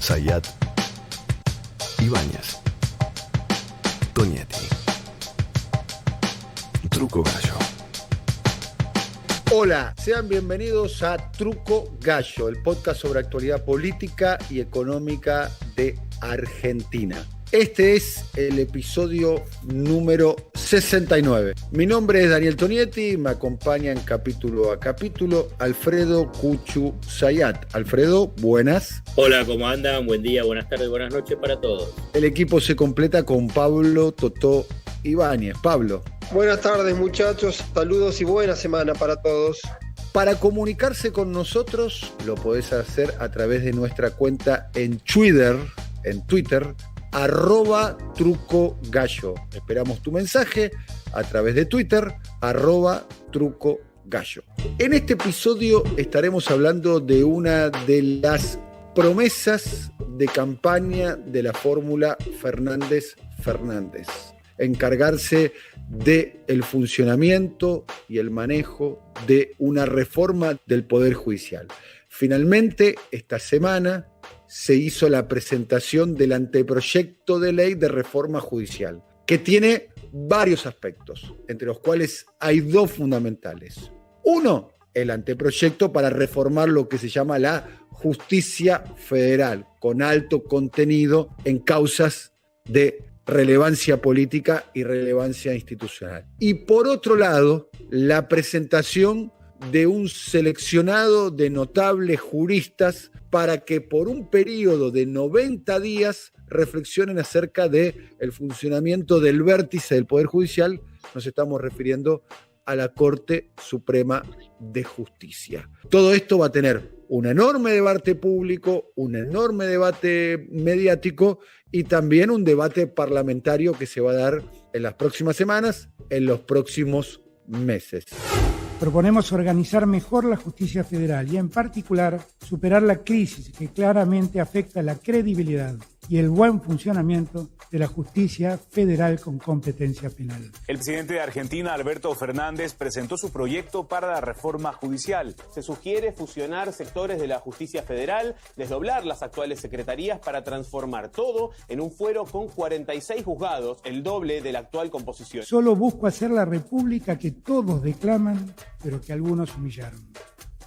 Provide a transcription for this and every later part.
Zayat, Ibáñez, Tonietti, Truco Gallo. Hola, sean bienvenidos a Truco Gallo, el podcast sobre actualidad política y económica de Argentina. Este es el episodio número 69. Mi nombre es Daniel Tonietti, me acompaña en capítulo a capítulo Alfredo Cuchu Zayat. Alfredo, buenas. Hola, ¿cómo andan? Buen día, buenas tardes, buenas noches para todos. El equipo se completa con Pablo Totó Ibáñez. Pablo. Buenas tardes, muchachos, saludos y buena semana para todos. Para comunicarse con nosotros lo podés hacer a través de nuestra cuenta en Twitter, @trucogallo. Esperamos tu mensaje a través de Twitter, @trucogallo. En este episodio estaremos hablando de una de las promesas de campaña de la fórmula Fernández-Fernández. Encargarse del funcionamiento y el manejo de una reforma del Poder Judicial. Finalmente, esta semana se hizo la presentación del anteproyecto de ley de reforma judicial, que tiene varios aspectos, entre los cuales hay dos fundamentales. Uno, el anteproyecto para reformar lo que se llama la justicia federal, con alto contenido en causas de relevancia política y relevancia institucional. Y por otro lado, la presentación de un seleccionado de notables juristas para que por un periodo de 90 días reflexionen acerca del funcionamiento del vértice del Poder Judicial. Nos estamos refiriendo a la Corte Suprema de Justicia. Todo esto va a tener un enorme debate público, un enorme debate mediático y también un debate parlamentario que se va a dar en las próximas semanas, en los próximos meses. Proponemos organizar mejor la justicia federal y, en particular, superar la crisis que claramente afecta la credibilidad y el buen funcionamiento de la justicia federal con competencia penal. El presidente de Argentina, Alberto Fernández, presentó su proyecto para la reforma judicial. Se sugiere fusionar sectores de la justicia federal, desdoblar las actuales secretarías para transformar todo en un fuero con 46 juzgados, el doble de la actual composición. Solo busco hacer la república que todos declaman, pero que algunos humillaron.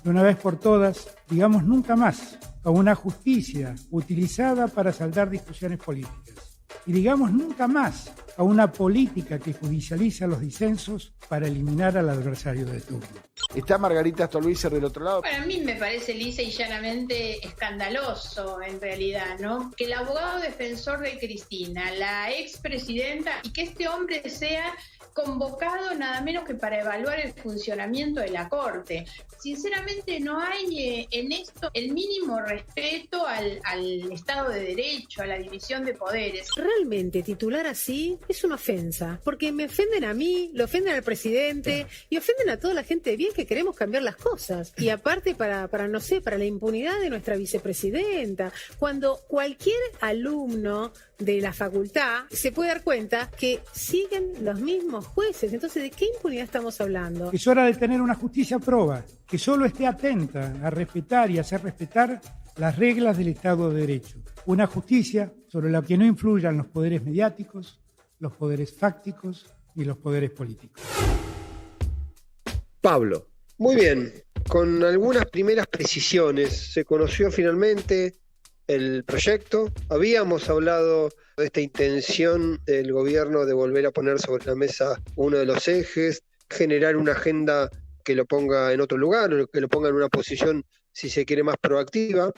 De una vez por todas, digamos nunca más a una justicia utilizada para saldar discusiones políticas. Y digamos nunca más a una política que judicializa los disensos para eliminar al adversario de turno. ¿Está Margarita Stolbizer del otro lado? Bueno, a mí me parece lisa y llanamente escandaloso, en realidad, ¿no? Que el abogado defensor de Cristina, la expresidenta, y que este hombre sea convocado nada menos que para evaluar el funcionamiento de la Corte. Sinceramente no hay en esto el mínimo respeto al Estado de Derecho, a la división de poderes. Realmente titular así es una ofensa, porque me ofenden a mí, lo ofenden al presidente y ofenden a toda la gente de bien que queremos cambiar las cosas. Y aparte para la impunidad de nuestra vicepresidenta, cuando cualquier alumno de la facultad se puede dar cuenta que siguen los mismos jueces. Entonces, ¿de qué impunidad estamos hablando? Es hora de tener una justicia proba, que solo esté atenta a respetar y hacer respetar las reglas del Estado de Derecho. Una justicia sobre la que no influyan los poderes mediáticos, los poderes fácticos y los poderes políticos. Pablo. Muy bien, con algunas primeras precisiones. Se conoció finalmente el proyecto. Habíamos hablado de esta intención del gobierno de volver a poner sobre la mesa uno de los ejes, generar una agenda que lo ponga en otro lugar, o que lo ponga en una posición, si se quiere, más proactiva.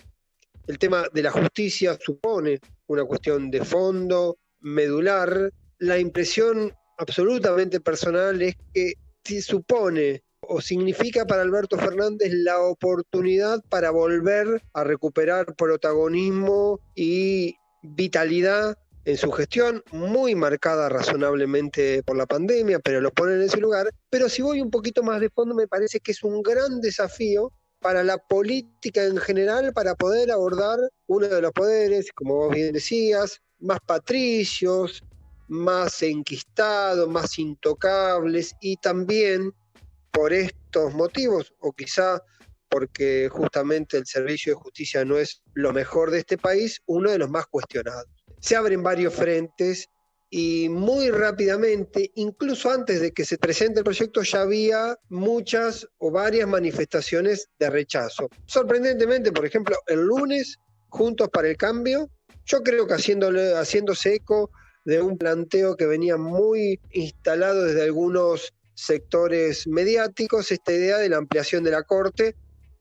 El tema de la justicia supone una cuestión de fondo, medular. La impresión absolutamente personal es que si supone o significa para Alberto Fernández la oportunidad para volver a recuperar protagonismo y vitalidad en su gestión, muy marcada razonablemente por la pandemia, pero lo pone en ese lugar. Pero si voy un poquito más de fondo, me parece que es un gran desafío para la política en general, para poder abordar uno de los poderes, como vos bien decías, más patricios, más enquistados, más intocables, y también por estos motivos, o quizá porque justamente el servicio de justicia no es lo mejor de este país, uno de los más cuestionados. Se abren varios frentes y muy rápidamente, incluso antes de que se presente el proyecto, ya había muchas o varias manifestaciones de rechazo. Sorprendentemente, por ejemplo, el lunes, Juntos para el Cambio, yo creo que haciéndose eco de un planteo que venía muy instalado desde algunos sectores mediáticos, esta idea de la ampliación de la Corte.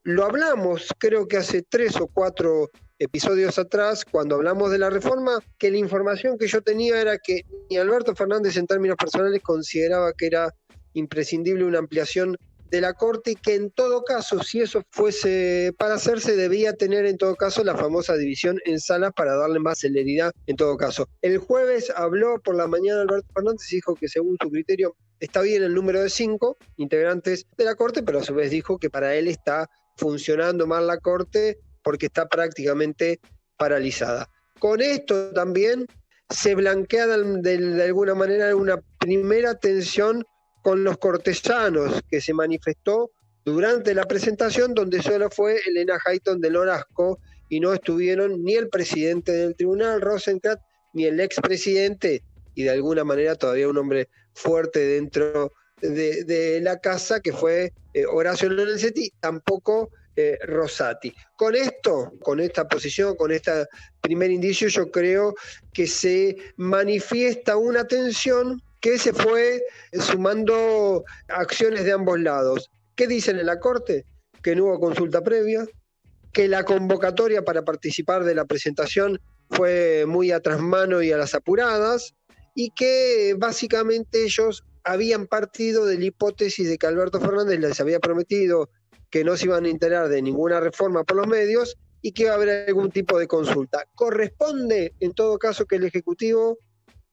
Lo hablamos, creo que hace 3 o 4 episodios atrás, cuando hablamos de la reforma, que la información que yo tenía era que ni Alberto Fernández en términos personales consideraba que era imprescindible una ampliación de la Corte y que en todo caso, si eso fuese para hacerse, debía tener en todo caso la famosa división en salas para darle más celeridad en todo caso. El jueves habló por la mañana Alberto Fernández y dijo que según su criterio está bien el número de 5 integrantes de la Corte, pero a su vez dijo que para él está funcionando mal la Corte porque está prácticamente paralizada. Con esto también se blanquea de alguna manera una primera tensión con los cortesanos que se manifestó durante la presentación, donde solo fue Elena Hayton del Orasco y no estuvieron ni el presidente del tribunal, Rosenkrantz, ni el expresidente y de alguna manera todavía un hombre fuerte dentro de la casa que fue Horacio Lorenzetti, tampoco Rosati. Con esto, con esta posición, con este primer indicio, yo creo que se manifiesta una tensión que se fue sumando acciones de ambos lados. ¿Qué dicen en la Corte? Que no hubo consulta previa, que la convocatoria para participar de la presentación fue muy a trasmano y a las apuradas, y que básicamente ellos habían partido de la hipótesis de que Alberto Fernández les había prometido que no se iban a enterar de ninguna reforma por los medios y que iba a haber algún tipo de consulta. Corresponde, en todo caso, que el Ejecutivo,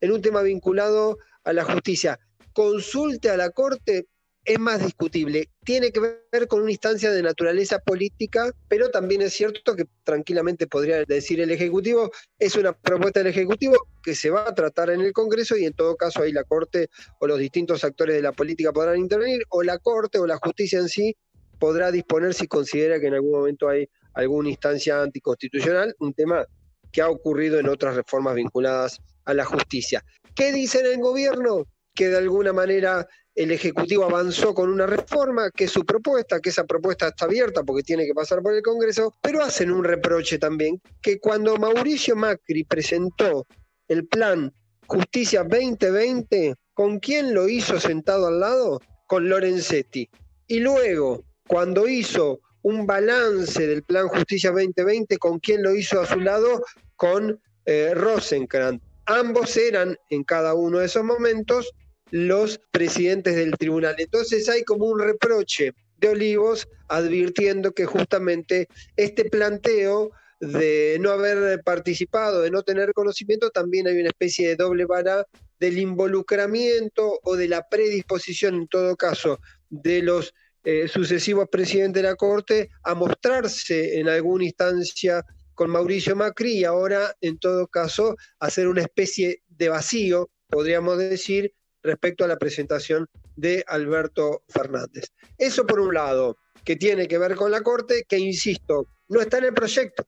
en un tema vinculado a la justicia, consulte a la Corte, es más discutible. Tiene que ver con una instancia de naturaleza política, pero también es cierto que tranquilamente podría decir el Ejecutivo, es una propuesta del Ejecutivo que se va a tratar en el Congreso y en todo caso ahí la Corte o los distintos actores de la política podrán intervenir, o la Corte o la justicia en sí podrá disponer si considera que en algún momento hay alguna instancia anticonstitucional, un tema que ha ocurrido en otras reformas vinculadas a la justicia. ¿Qué dicen el gobierno? Que de alguna manera el Ejecutivo avanzó con una reforma, que es su propuesta, que esa propuesta está abierta porque tiene que pasar por el Congreso, pero hacen un reproche también, que cuando Mauricio Macri presentó el plan Justicia 2020, ¿con quién lo hizo sentado al lado? Con Lorenzetti. Y luego, cuando hizo un balance del plan Justicia 2020, ¿con quién lo hizo a su lado? Con Rosenkrantz. Ambos eran, en cada uno de esos momentos, los presidentes del tribunal. Entonces hay como un reproche de Olivos advirtiendo que justamente este planteo de no haber participado, de no tener conocimiento, también hay una especie de doble vara del involucramiento o de la predisposición, en todo caso, de los sucesivos presidentes de la Corte a mostrarse en alguna instancia con Mauricio Macri y ahora, en todo caso, hacer una especie de vacío, podríamos decir, respecto a la presentación de Alberto Fernández. Eso por un lado, que tiene que ver con la Corte, que insisto, no está en el proyecto.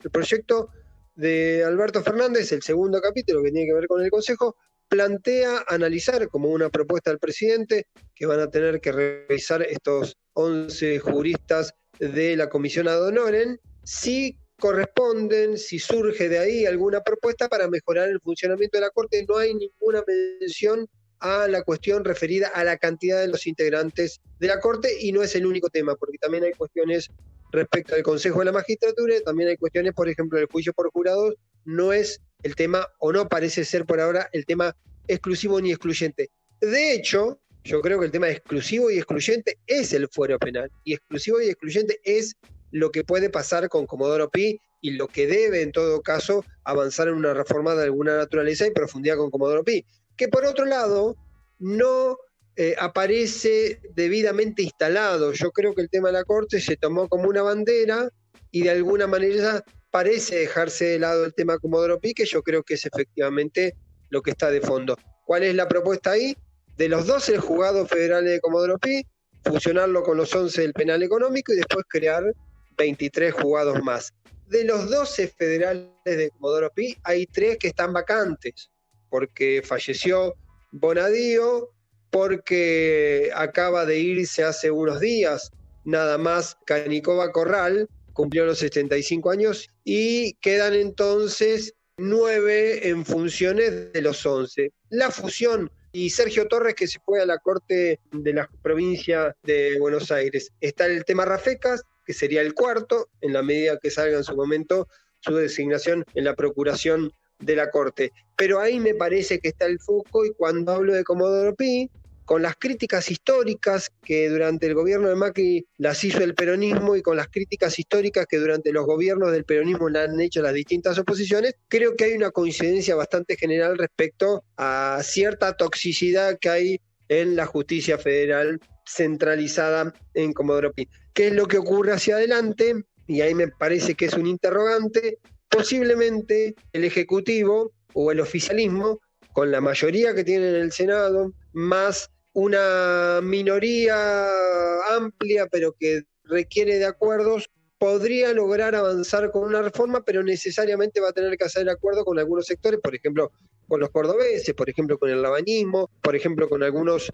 El proyecto de Alberto Fernández, el segundo capítulo que tiene que ver con el Consejo, plantea analizar como una propuesta del presidente que van a tener que revisar estos 11 juristas de la Comisión ad honorem, si corresponden, si surge de ahí alguna propuesta para mejorar el funcionamiento de la Corte. No hay ninguna mención a la cuestión referida a la cantidad de los integrantes de la Corte y no es el único tema, porque también hay cuestiones respecto al Consejo de la Magistratura, también hay cuestiones, por ejemplo, del juicio por jurados, no es el tema, o no parece ser por ahora, el tema exclusivo ni excluyente. De hecho, yo creo que el tema exclusivo y excluyente es el fuero penal, y exclusivo y excluyente es lo que puede pasar con Comodoro Pi y lo que debe, en todo caso, avanzar en una reforma de alguna naturaleza y profundidad con Comodoro Pi, que por otro lado no aparece debidamente instalado. Yo creo que el tema de la Corte se tomó como una bandera y de alguna manera parece dejarse de lado el tema Comodoro Pi, que yo creo que es efectivamente lo que está de fondo. ¿Cuál es la propuesta ahí? De los 12 juzgados federales de Comodoro Pi, fusionarlo con los 11 del penal económico y después crear 23 juzgados más. De los 12 federales de Comodoro Pi, hay 3 que están vacantes, porque falleció Bonadío, porque acaba de irse hace unos días, nada más, Canicova Corral, cumplió los 75 años, y quedan entonces 9 en funciones de los 11. La fusión, y Sergio Torres, que se fue a la Corte de la provincia de Buenos Aires. Está el tema Rafecas, que sería el cuarto, en la medida que salga en su momento su designación en la Procuración de la Corte. Pero ahí me parece que está el foco, y cuando hablo de Comodoro Pi, con las críticas históricas que durante el gobierno de Macri las hizo el peronismo y con las críticas históricas que durante los gobiernos del peronismo le han hecho las distintas oposiciones, creo que hay una coincidencia bastante general respecto a cierta toxicidad que hay en la justicia federal centralizada en Comodoro Pi. ¿Qué es lo que ocurre hacia adelante? Y ahí me parece que es un interrogante. Posiblemente el Ejecutivo o el oficialismo, con la mayoría que tiene en el Senado, más una minoría amplia, pero que requiere de acuerdos, podría lograr avanzar con una reforma, pero necesariamente va a tener que hacer acuerdo con algunos sectores, por ejemplo, con los cordobeses, por ejemplo, con el labañismo, por ejemplo, con algunos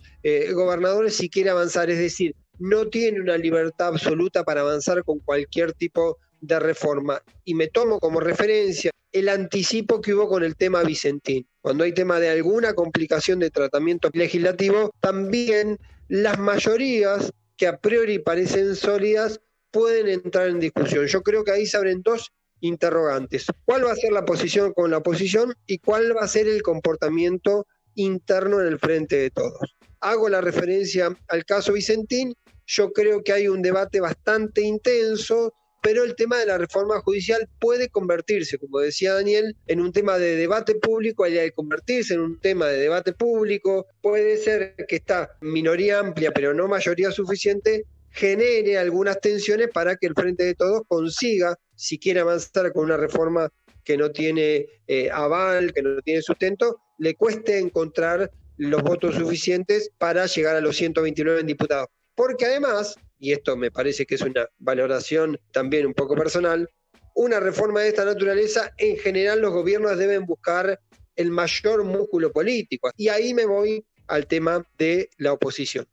gobernadores, si quiere avanzar. Es decir, no tiene una libertad absoluta para avanzar con cualquier tipo de reforma. Y me tomo como referencia el anticipo que hubo con el tema Vicentín. Cuando hay tema de alguna complicación de tratamiento legislativo, también las mayorías que a priori parecen sólidas pueden entrar en discusión. Yo creo que ahí se abren 2 interrogantes. ¿Cuál va a ser la posición con la oposición y cuál va a ser el comportamiento interno en el frente de todos? Hago la referencia al caso Vicentín. Yo creo que hay un debate bastante intenso, pero el tema de la reforma judicial puede convertirse, como decía Daniel, en un tema de debate público, y al convertirse en un tema de debate público, puede ser que esta minoría amplia, pero no mayoría suficiente, genere algunas tensiones para que el Frente de Todos consiga, si quiere avanzar con una reforma que no tiene aval, que no tiene sustento, le cueste encontrar los votos suficientes para llegar a los 129 diputados. Porque además, y esto me parece que es una valoración también un poco personal, una reforma de esta naturaleza, en general los gobiernos deben buscar el mayor músculo político. Y ahí me voy al tema de la oposición.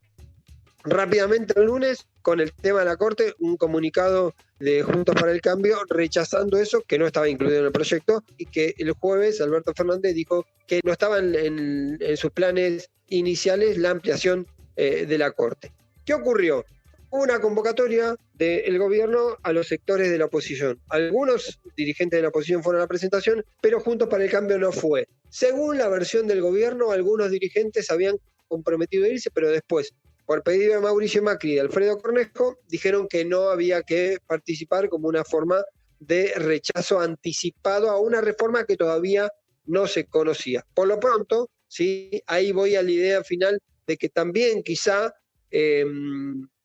Rápidamente el lunes, con el tema de la Corte, un comunicado de Juntos para el Cambio rechazando eso, que no estaba incluido en el proyecto, y que el jueves Alberto Fernández dijo que no estaba en sus planes iniciales la ampliación de la Corte. ¿Qué ocurrió? Una convocatoria del gobierno a los sectores de la oposición. Algunos dirigentes de la oposición fueron a la presentación, pero Juntos para el Cambio no fue. Según la versión del gobierno, algunos dirigentes habían comprometido a irse, pero después, por pedido de Mauricio Macri y de Alfredo Cornejo, dijeron que no había que participar como una forma de rechazo anticipado a una reforma que todavía no se conocía. Por lo pronto, ¿sí? Ahí voy a la idea final de que también quizá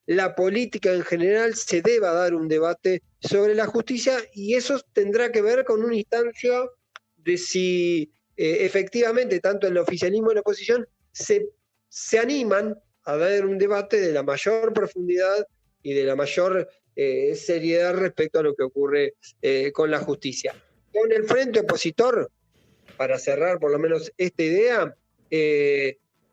la política en general se deba dar un debate sobre la justicia, y eso tendrá que ver con una instancia de si efectivamente tanto el oficialismo como la oposición se animan a dar un debate de la mayor profundidad y de la mayor seriedad respecto a lo que ocurre con la justicia. Con el frente opositor, para cerrar por lo menos esta idea,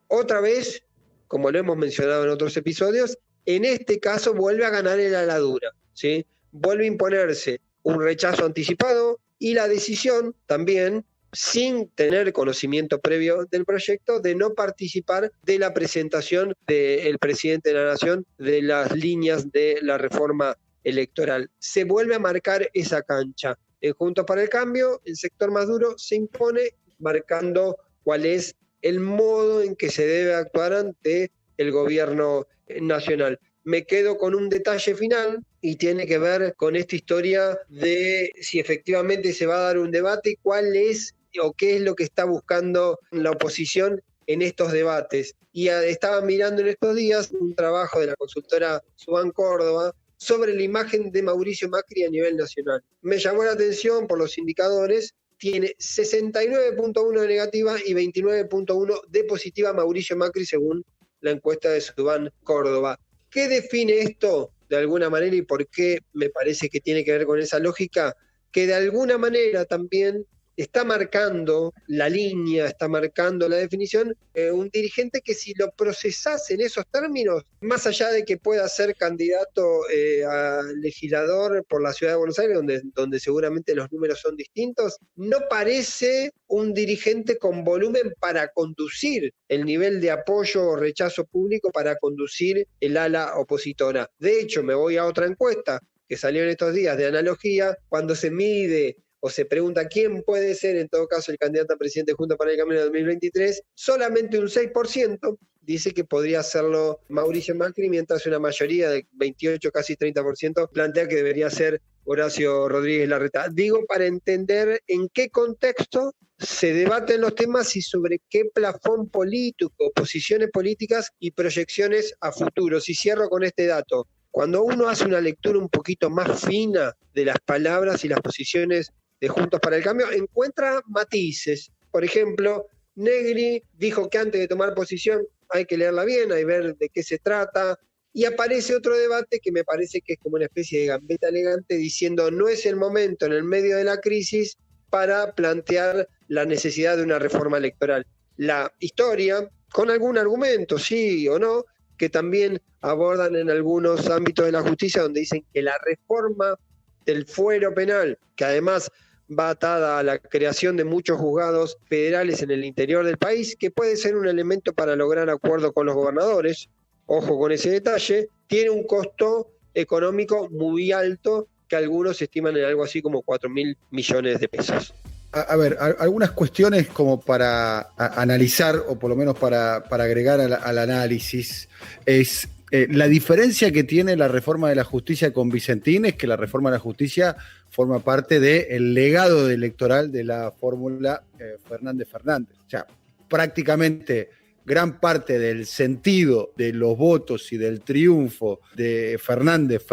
otra vez, como lo hemos mencionado en otros episodios, en este caso vuelve a ganar el aladura, ¿sí? Vuelve a imponerse un rechazo anticipado y la decisión también, sin tener conocimiento previo del proyecto, de no participar de la presentación del presidente de la Nación de las líneas de la reforma electoral. Se vuelve a marcar esa cancha. En Juntos para el Cambio, el sector más duro se impone, marcando cuál es el modo en que se debe actuar ante el gobierno nacional. Me quedo con un detalle final y tiene que ver con esta historia de si efectivamente se va a dar un debate y cuál es o qué es lo que está buscando la oposición en estos debates. Y estaba mirando en estos días un trabajo de la consultora Subán Córdoba sobre la imagen de Mauricio Macri a nivel nacional. Me llamó la atención por los indicadores. Tiene 69.1 de negativa y 29.1 de positiva Mauricio Macri según la encuesta de Subán Córdoba. ¿Qué define esto de alguna manera y por qué me parece que tiene que ver con esa lógica? Que de alguna manera también está marcando la línea, está marcando la definición, un dirigente que si lo procesás en esos términos, más allá de que pueda ser candidato a legislador por la Ciudad de Buenos Aires, donde seguramente los números son distintos, no parece un dirigente con volumen para conducir el nivel de apoyo o rechazo público, para conducir el ala opositora. De hecho, me voy a otra encuesta que salió en estos días de Analogía, cuando se mide o se pregunta quién puede ser en todo caso el candidato a presidente de Juntos para el Cambio de 2023, solamente un 6% dice que podría hacerlo Mauricio Macri, mientras una mayoría de 28, casi 30% plantea que debería ser Horacio Rodríguez Larreta. Digo, para entender en qué contexto se debaten los temas y sobre qué plafón político, posiciones políticas y proyecciones a futuro. Si cierro con este dato, cuando uno hace una lectura un poquito más fina de las palabras y las posiciones de Juntos para el Cambio, encuentra matices. Por ejemplo, Negri dijo que antes de tomar posición hay que leerla bien, hay que ver de qué se trata, y aparece otro debate que me parece que es como una especie de gambeta elegante, diciendo no es el momento en el medio de la crisis para plantear la necesidad de una reforma electoral. La historia, con algún argumento, sí o no, que también abordan en algunos ámbitos de la justicia, donde dicen que la reforma del fuero penal, que además va atada a la creación de muchos juzgados federales en el interior del país, que puede ser un elemento para lograr acuerdo con los gobernadores, ojo con ese detalle, tiene un costo económico muy alto que algunos estiman en algo así como 4.000 millones de pesos. A ver, algunas cuestiones como para analizar, o por lo menos para agregar al análisis, es la diferencia que tiene la reforma de la justicia con Vicentín es que la reforma de la justicia forma parte del legado electoral de la fórmula Fernández-Fernández. O sea, prácticamente gran parte del sentido de los votos y del triunfo de Fernández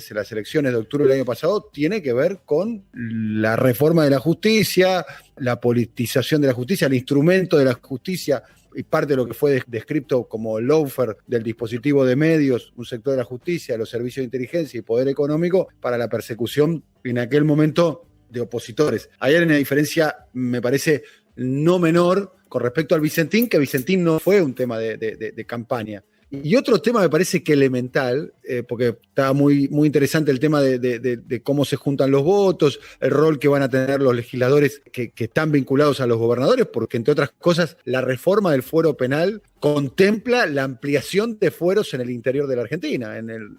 en las elecciones de octubre del año pasado tiene que ver con la reforma de la justicia, la politización de la justicia, el instrumento de la justicia, y parte de lo que fue descrito como lawfare del dispositivo de medios, un sector de la justicia, los servicios de inteligencia y poder económico para la persecución en aquel momento de opositores. Ahí hay una diferencia, me parece, no menor con respecto al Vicentín, que Vicentín no fue un tema de campaña. Y otro tema me parece que elemental, porque está muy interesante el tema de cómo se juntan los votos, el rol que van a tener los legisladores que están vinculados a los gobernadores, porque entre otras cosas la reforma del fuero penal contempla la ampliación de fueros en el interior de la Argentina,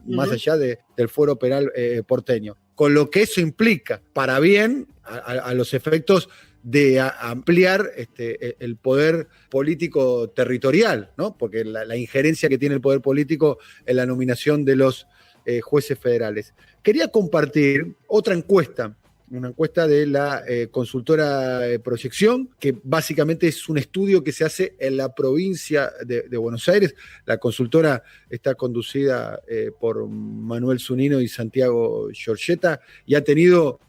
más allá del fuero penal porteño. Con lo que eso implica, para bien, a los efectos de ampliar el poder político territorial, ¿no? Porque la injerencia que tiene el poder político en la nominación de los jueces federales. Quería compartir otra encuesta, una encuesta de la consultora Proyección, que básicamente es un estudio que se hace en la provincia de Buenos Aires. La consultora está conducida por Manuel Zunino y Santiago Giorgetta y ha tenido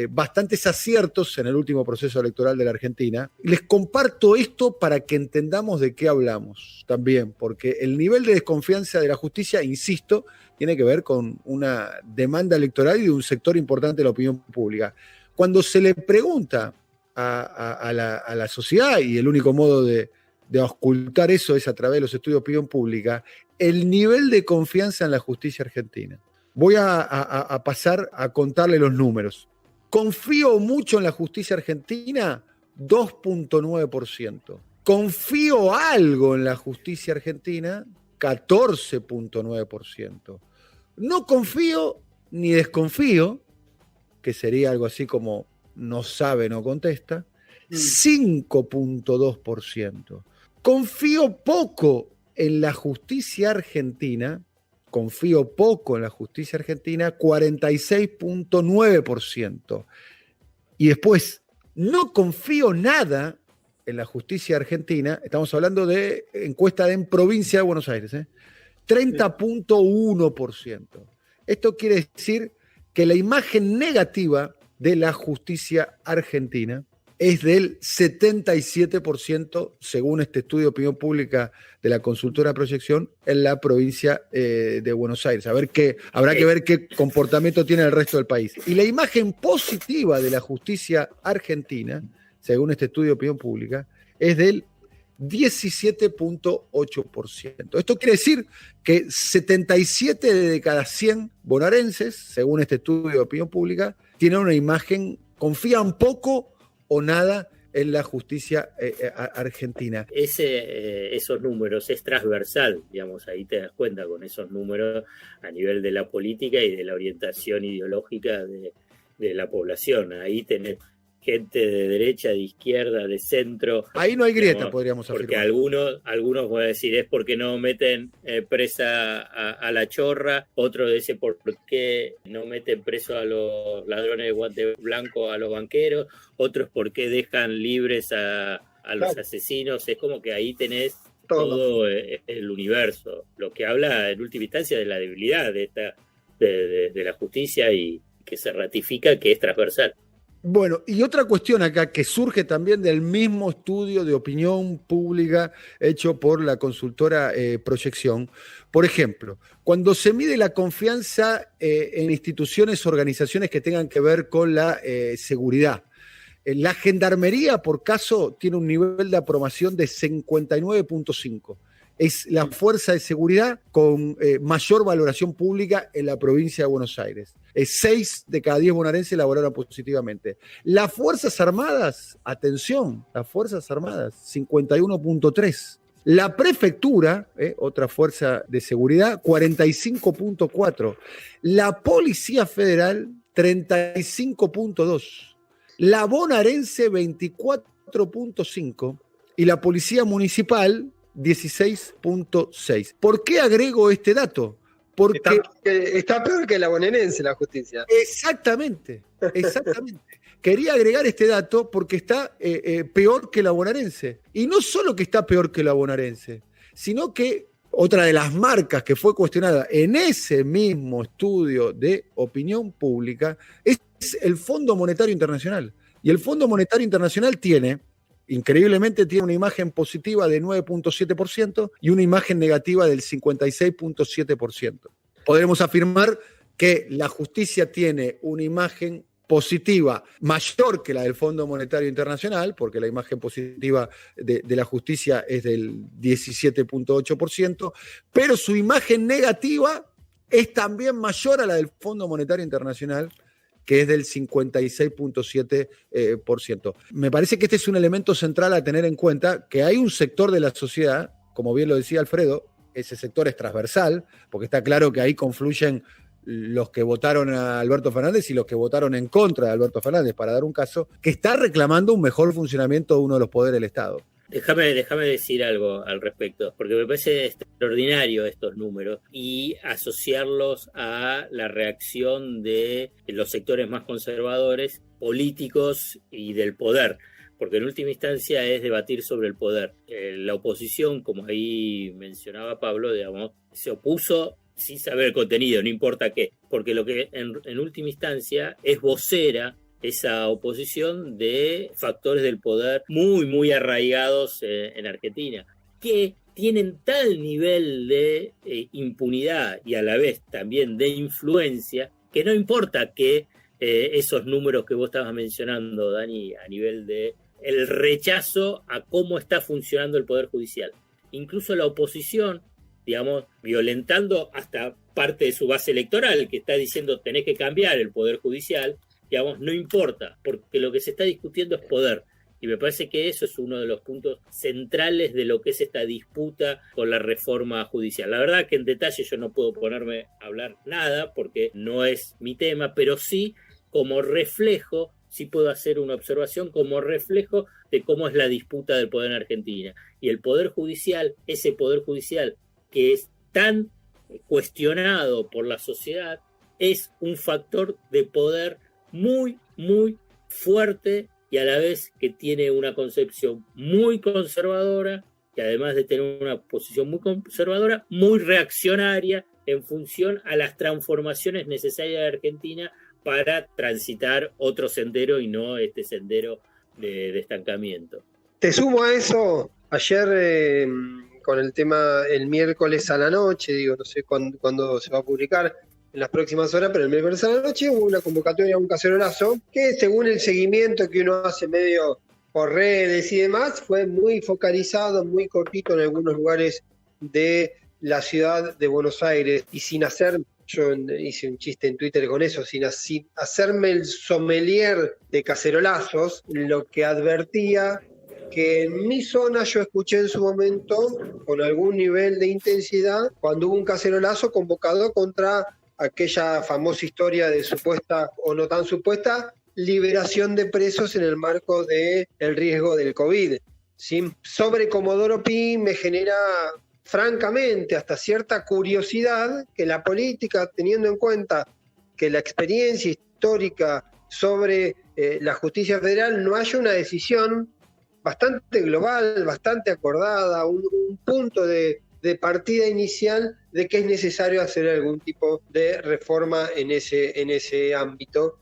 bastantes aciertos en el último proceso electoral de la Argentina. Les comparto esto para que entendamos de qué hablamos también, porque el nivel de desconfianza de la justicia, insisto, tiene que ver con una demanda electoral y de un sector importante de la opinión pública. Cuando se le pregunta a la sociedad, y el único modo de ocultar eso es a través de los estudios de opinión pública, el nivel de confianza en la justicia argentina. Voy a pasar a contarle los números. ¿Confío mucho en la justicia argentina? 2.9%. ¿Confío algo en la justicia argentina? 14.9%. No confío ni desconfío, que sería algo así como no sabe, no contesta, 5.2%. Confío poco en la justicia argentina, 46.9%. Y después, no confío nada en la justicia argentina, estamos hablando de encuesta en provincia de Buenos Aires, 30.1%. Esto quiere decir que la imagen negativa de la justicia argentina es del 77%, según este estudio de opinión pública de la consultora Proyección, en la provincia de Buenos Aires. Habrá que ver qué comportamiento tiene el resto del país. Y la imagen positiva de la justicia argentina, según este estudio de opinión pública, es del 17.8%. Esto quiere decir que 77 de cada 100 bonaerenses, según este estudio de opinión pública, tienen una imagen, confían poco o nada en la justicia argentina. Esos números es transversal, digamos, ahí te das cuenta con esos números a nivel de la política y de la orientación ideológica de la población. Ahí tenés gente de derecha, de izquierda, de centro. Ahí no hay grieta, digamos, podríamos afirmar. Porque algunos van a decir es porque no meten presa a la chorra, otros dicen por qué no meten preso a los ladrones de guante blanco, a los banqueros, otros por qué dejan libres a los asesinos. Es como que ahí tenés todo el universo, lo que habla en última instancia de la debilidad de la justicia y que se ratifica que es transversal. Bueno, y otra cuestión acá que surge también del mismo estudio de opinión pública hecho por la consultora Proyección. Por ejemplo, cuando se mide la confianza en instituciones o organizaciones que tengan que ver con la seguridad, la Gendarmería, por caso, tiene un nivel de aprobación de 59.5. Es la fuerza de seguridad con mayor valoración pública en la provincia de Buenos Aires. 6 de cada 10 bonaerenses la valoran positivamente. Las Fuerzas Armadas, atención, las Fuerzas Armadas, 51.3. La Prefectura, otra fuerza de seguridad, 45.4. La Policía Federal, 35.2. La Bonaerense, 24.5. Y la Policía Municipal, 16.6. ¿Por qué agrego este dato? Porque está peor que la bonaerense la justicia. Exactamente. Quería agregar este dato porque está peor que la bonaerense. Y no solo que está peor que la bonaerense, sino que otra de las marcas que fue cuestionada en ese mismo estudio de opinión pública es el Fondo Monetario Internacional. Y el Fondo Monetario Internacional increíblemente tiene una imagen positiva de 9.7% y una imagen negativa del 56.7%. Podremos afirmar que la justicia tiene una imagen positiva mayor que la del Fondo Monetario Internacional, porque la imagen positiva de la justicia es del 17.8%, pero su imagen negativa es también mayor a la del Fondo Monetario Internacional, que es del 56.7%. Me parece que este es un elemento central a tener en cuenta, que hay un sector de la sociedad, como bien lo decía Alfredo, ese sector es transversal, porque está claro que ahí confluyen los que votaron a Alberto Fernández y los que votaron en contra de Alberto Fernández, para dar un caso, que está reclamando un mejor funcionamiento de uno de los poderes del Estado. Déjame decir algo al respecto, porque me parece extraordinario estos números y asociarlos a la reacción de los sectores más conservadores, políticos y del poder, porque en última instancia es debatir sobre el poder. La oposición, como ahí mencionaba Pablo, digamos, se opuso sin saber el contenido, no importa qué, porque lo que en última instancia es vocera esa oposición de factores del poder muy, muy arraigados en Argentina, que tienen tal nivel de impunidad y a la vez también de influencia, que no importa que esos números que vos estabas mencionando, Dani, a nivel de el rechazo a cómo está funcionando el Poder Judicial. Incluso la oposición, digamos, violentando hasta parte de su base electoral, que está diciendo tenés que cambiar el Poder Judicial, digamos, no importa, porque lo que se está discutiendo es poder. Y me parece que eso es uno de los puntos centrales de lo que es esta disputa con la reforma judicial. La verdad que en detalle yo no puedo ponerme a hablar nada, porque no es mi tema, pero sí como reflejo, sí puedo hacer una observación como reflejo de cómo es la disputa del poder en Argentina. Y el Poder Judicial, ese Poder Judicial que es tan cuestionado por la sociedad, es un factor de poder muy, muy fuerte y a la vez que tiene una concepción muy conservadora y además de tener una posición muy conservadora, muy reaccionaria en función a las transformaciones necesarias de Argentina para transitar otro sendero y no este sendero de estancamiento. Te sumo a eso, ayer con el tema el miércoles a la noche, digo, no sé cuándo se va a publicar en las próximas horas, pero el miércoles a la noche hubo una convocatoria a un cacerolazo que, según el seguimiento que uno hace medio por redes y demás, fue muy focalizado, muy cortito en algunos lugares de la ciudad de Buenos Aires, y sin hacer, yo hice un chiste en Twitter con eso, sin hacerme el sommelier de cacerolazos, lo que advertía que en mi zona yo escuché en su momento, con algún nivel de intensidad, cuando hubo un cacerolazo convocado contra aquella famosa historia de supuesta o no tan supuesta liberación de presos en el marco del riesgo del COVID. ¿Sí? Sobre Comodoro Pi me genera, francamente, hasta cierta curiosidad que la política, teniendo en cuenta que la experiencia histórica sobre la justicia federal, no haya una decisión bastante global, bastante acordada, un punto de partida inicial de que es necesario hacer algún tipo de reforma en ese ámbito.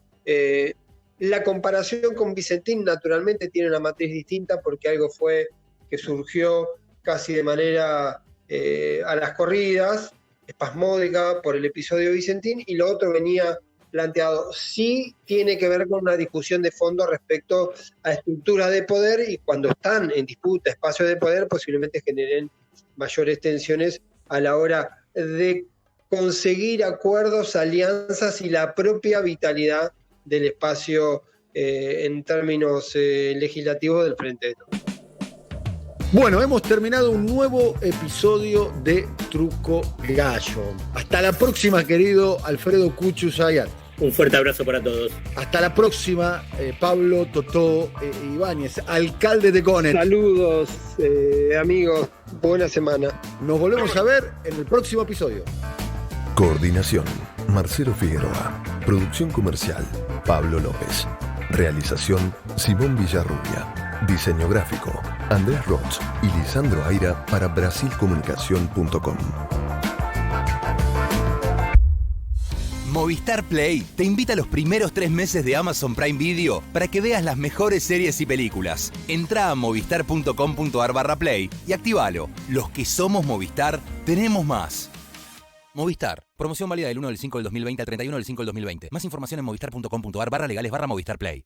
La comparación con Vicentín naturalmente tiene una matriz distinta, porque algo fue que surgió casi de manera a las corridas, espasmódica por el episodio Vicentín, y lo otro venía planteado. Sí tiene que ver con una discusión de fondo respecto a estructuras de poder, y cuando están en disputa espacios de poder posiblemente generen mayores tensiones a la hora de conseguir acuerdos, alianzas y la propia vitalidad del espacio en términos legislativos del Frente de Todos. Bueno, hemos terminado un nuevo episodio de Truco Gallo. Hasta la próxima, querido Alfredo Cuchu Zayat. Un fuerte abrazo para todos. Hasta la próxima, Pablo Totó Ibáñez, alcalde de Gonet. Saludos, amigos. Buena semana. Nos volvemos a ver en el próximo episodio. Coordinación: Marcelo Figueroa. Producción comercial: Pablo López. Realización: Simón Villarrubia. Diseño gráfico: Andrés Roth y Lisandro Aira para brasilcomunicación.com. Movistar Play te invita a los primeros 3 meses de Amazon Prime Video para que veas las mejores series y películas. Entrá a movistar.com.ar/play y actívalo. Los que somos Movistar, tenemos más. Movistar. Promoción válida del 1 del 5 del 2020 al 31 del 5 del 2020. Más información en movistar.com.ar/legales/Movistar Play.